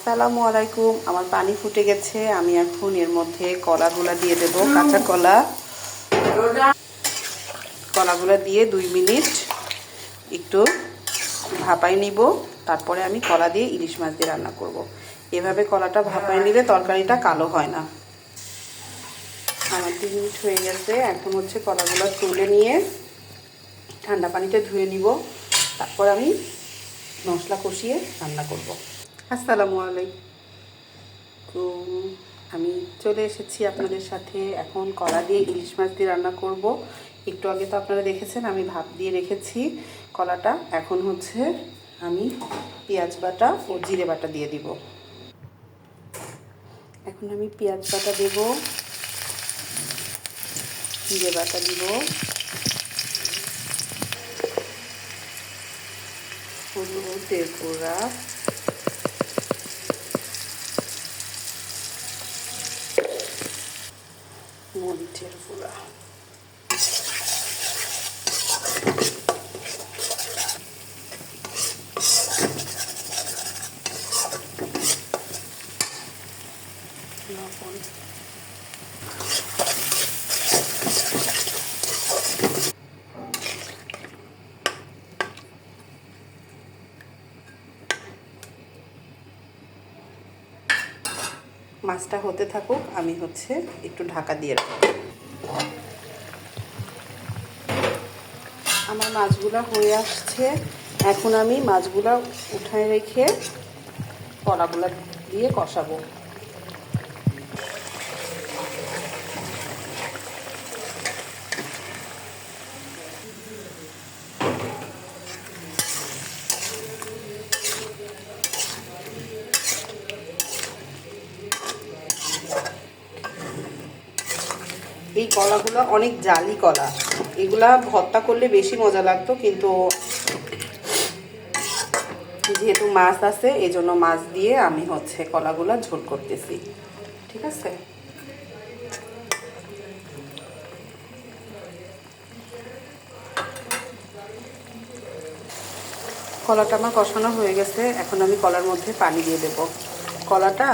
আসসালামু আলাইকুম। আমার পানি ফুটে গেছে, আমি এখন এর মধ্যে কলাগুলা দিয়ে দেব। কাঁচা কলাগুলা দিয়ে 2 মিনিট একটু ভাপাই নিব। তারপরে আমি কলা দিয়ে ইলিশ মাছ দিয়ে রান্না করব। এভাবে কলাটা ভাপাই নিলে তরকারিটা কালো হয় না। আমার 2 মিনিট হয়ে গেছে। এখন হচ্ছে কলাগুলো তুলে নিয়ে ঠান্ডা পানিতে ধুয়ে নিব। তারপর আমি মশলা কষিয়ে রান্না করব। আসসালামু আলাইকুম। তো আমি চলে এসেছি আপনাদের সাথে। এখন কলা দিয়ে ইলিশ মাছ দিয়ে রান্না করব। একটু আগে তো আপনারা দেখেছেন আমি ভাপ দিয়ে রেখেছি কলাটা। এখন হচ্ছে আমি পেঁয়াজ বাটা ও জিরে বাটা দিয়ে দিব। এখন আমি পেঁয়াজ বাটা দেব, জিরে বাটা দিব, হলুদের গুঁড়া, মরিচের গুঁড়া, লবণ, মাছটা হতে থাকুক, আমি হচ্ছে একটু ঢাকা দিয়ে রাখবো। আমার মাছগুলা হয়ে আসছে। এখন আমি মাছগুলা উঠায় রেখে কলাগুলা দিয়ে কষাবো। এই কলাগুলো অনেক জালি কলা, এগুলা ভর্তা করলে বেশি মজা লাগতো, কিন্তু যেহেতু মাছ আছে এই জন্য মাছ দিয়ে আমি হচ্ছে কলাগুলা ঝোল করতেছি। ঠিক আছে, কলাটা আমার কষানো হয়ে গেছে। এখন আমি কলার মধ্যে পানি দিয়ে দেব। কলাটা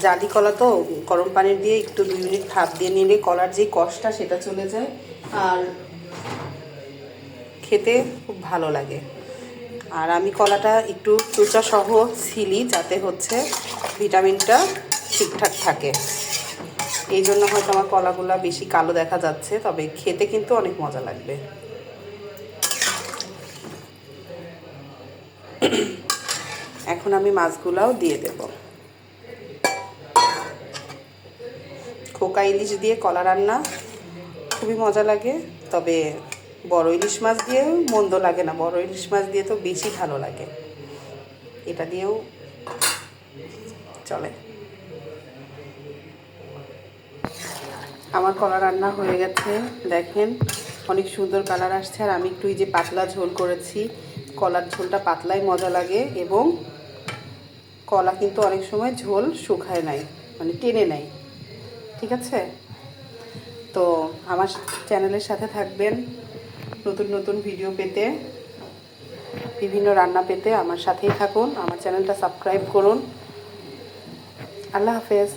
জালি কলা তো গরম পানি দিয়ে একটু 2 মিনিট ভাপ দিয়ে নিলে কলার যে কষটা সেটা চলে যায় আর খেতে খুব ভালো লাগে। আর আমি কলাটা একটু চোচা সহ ছিলি যাতে হচ্ছে ভিটামিনটা ঠিকঠাক থাকে। এই জন্য হয়তো আমার কলাগুলা বেশি কালো দেখা যাচ্ছে, তবে খেতে কিন্তু অনেক মজা লাগবে। এখন আমি মাছগুলাও দিয়ে দেব। খোকা ইলিশ দিয়ে কলা রান্না খুবই মজা লাগে, তবে বড় ইলিশ মাছ দিয়েও মন্দ লাগে না। বড় ইলিশ মাছ দিয়ে তো বেশি ভালো লাগে, এটা দিয়েও চলে। আমার কলা রান্না হয়ে গেছে, দেখেন অনেক সুন্দর কালার আসছে। আর আমি একটু এই যে পাতলা ঝোল করেছি, কলার ঝোলটা পাতলাই মজা লাগে এবং কলা কিন্তু অনেক সময় ঝোল শুকায় নাই, মানে টেনে নেয়। ঠিক আছে, তো আমার চ্যানেলের সাথে থাকবেন নতুন নতুন ভিডিও পেতে, বিভিন্ন রান্না পেতে আমার সাথেই থাকুন। আমার চ্যানেলটা সাবস্ক্রাইব করুন। আল্লাহ হাফেজ।